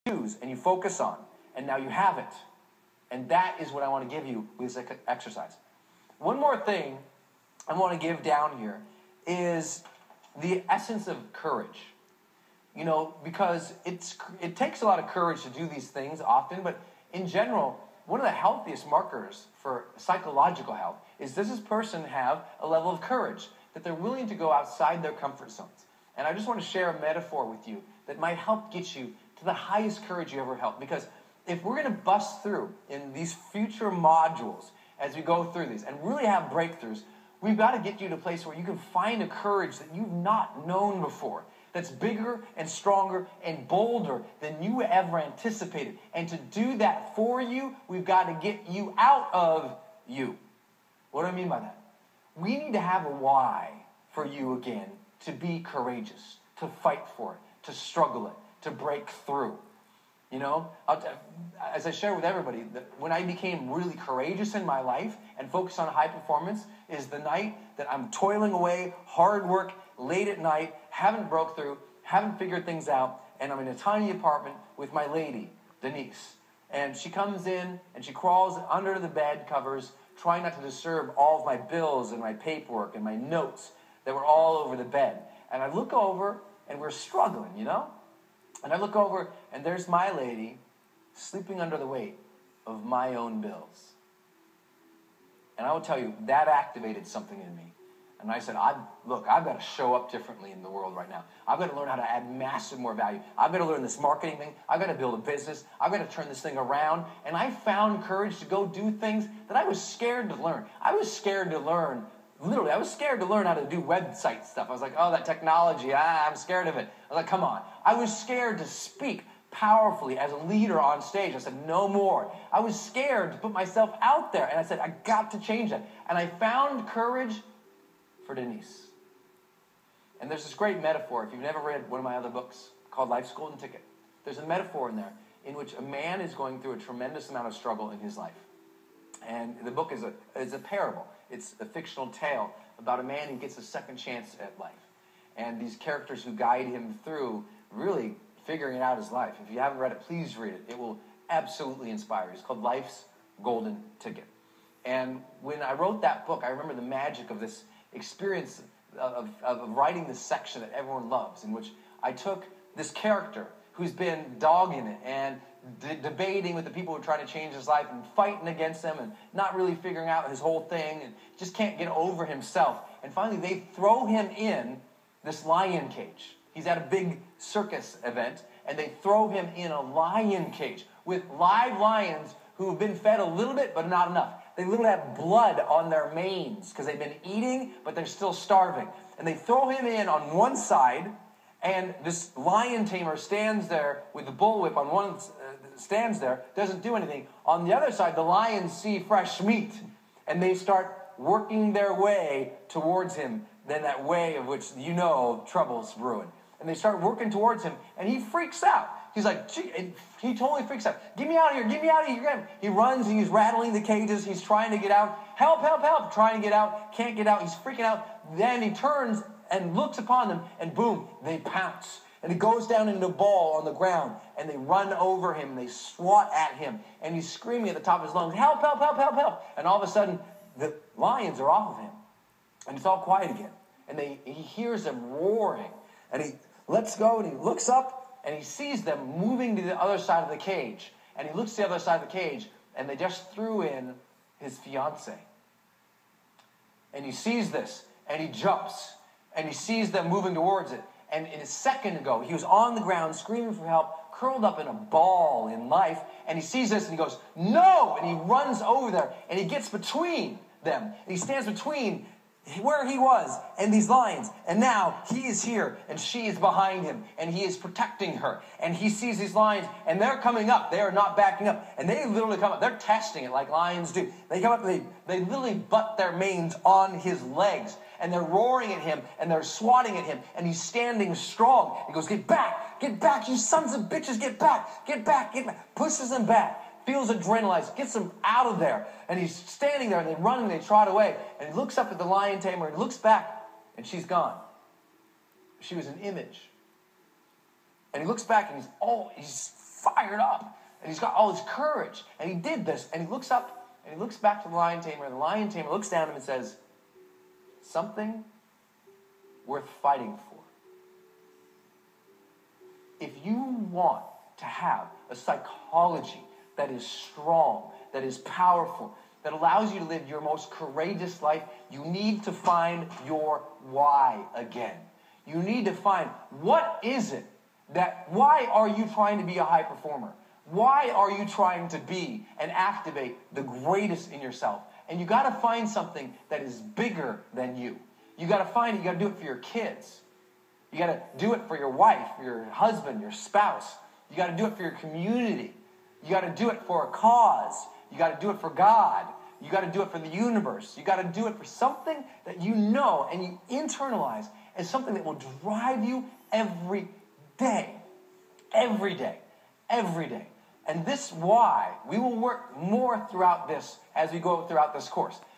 choose and you focus on, and now you have it. And that is what I want to give you with this exercise. One more thing I want to give down here is the essence of courage. You know, because it takes a lot of courage to do these things often, but in general, one of the healthiest markers for psychological health is, does this person have a level of courage, that they're willing to go outside their comfort zones? And I just want to share a metaphor with you that might help get you to the highest courage you ever held. Because if we're going to bust through in these future modules as we go through these and really have breakthroughs, we've got to get you to a place where you can find a courage that you've not known before, that's bigger and stronger and bolder than you ever anticipated. And to do that for you, we've got to get you out of you. What do I mean by that? We need to have a why for you again, to be courageous, to fight for it, to struggle it, to break through. You know, as I share with everybody, when I became really courageous in my life and focused on high performance is the night that I'm toiling away, hard work, late at night, haven't broke through, haven't figured things out, and I'm in a tiny apartment with my lady, Denise. And she comes in and she crawls under the bed covers, trying not to disturb all of my bills and my paperwork and my notes that were all over the bed. And I look over and we're struggling, you know? And I look over, and there's my lady sleeping under the weight of my own bills. And I will tell you, that activated something in me. And I said, I've got to show up differently in the world right now. I've got to learn how to add massive more value. I've got to learn this marketing thing. I've got to build a business. I've got to turn this thing around. And I found courage to go do things that I was scared to learn. I was scared to learn. Literally, I was scared to learn how to do website stuff. I was like, oh, that technology, I'm scared of it. I was like, come on. I was scared to speak powerfully as a leader on stage. I said, no more. I was scared to put myself out there. And I said, I got to change that. And I found courage for Denise. And there's this great metaphor. If you've never read one of my other books called Life's Golden Ticket, there's a metaphor in there in which a man is going through a tremendous amount of struggle in his life. And the book is a parable. It's a fictional tale about a man who gets a second chance at life. And these characters who guide him through really figuring out his life. If you haven't read it, please read it. It will absolutely inspire you. It's called Life's Golden Ticket. And when I wrote that book, I remember the magic of this experience of writing this section that everyone loves, in which I took this character who's been dogging it and debating with the people who are trying to change his life and fighting against them and not really figuring out his whole thing and just can't get over himself. And finally, they throw him in this lion cage. He's at a big circus event, and they throw him in a lion cage with live lions who have been fed a little bit, but not enough. They literally have blood on their manes because they've been eating, but they're still starving. And they throw him in on one side, and this lion tamer stands there with the bullwhip on one stands there, doesn't do anything. On the other side, the lions see fresh meat, and they start working their way towards him. Then that way of which you know trouble's brewing. And they start working towards him, and he freaks out. He's like, gee, he totally freaks out. Get me out of here, get me out of here. He runs, and he's rattling the cages. He's trying to get out. Help, help, help. Trying to get out, can't get out. He's freaking out. Then he turns and looks upon them, and boom, they pounce. And he goes down into a ball on the ground, and they run over him, and they swat at him, and he's screaming at the top of his lungs, help, help, help, help, help. And all of a sudden, the lions are off of him, and it's all quiet again. And he hears them roaring, and he lets go, and he looks up, and he sees them moving to the other side of the cage. And he looks to the other side of the cage, and they just threw in his fiancée. And he sees this, and he jumps, and he sees them moving towards it. And in a second ago, he was on the ground screaming for help, curled up in a ball in life, and he sees this and he goes, no! And he runs over there, and he gets between them. And he stands between where he was and these lions. And now he is here, and she is behind him, and he is protecting her. And he sees these lions, and they're coming up. They are not backing up. And they literally come up. They're testing it like lions do. They come up, they literally butt their manes on his legs. And they're roaring at him, and they're swatting at him, and he's standing strong. He goes, get back, you sons of bitches, get back, get back, get back. Pushes them back, feels adrenalized, gets them out of there. And he's standing there, and they run, and they trot away. And he looks up at the lion tamer, and looks back, and she's gone. She was an image. And he looks back, and he's fired up. And he's got all this courage. And he did this. And he looks up and he looks back to the lion tamer. And the lion tamer looks down at him and says, something worth fighting for. If you want to have a psychology that is strong, that is powerful, that allows you to live your most courageous life, you need to find your why again. You need to find, what is it why are you trying to be a high performer? Why are you trying to be and activate the greatest in yourself? And you got to find something that is bigger than you. You got to find it. You got to do it for your kids. You got to do it for your wife, your husband, your spouse. You got to do it for your community. You got to do it for a cause. You got to do it for God. You got to do it for the universe. You got to do it for something that you know and you internalize as something that will drive you every day. Every day. Every day. And this why we will work more throughout this as we go throughout this course.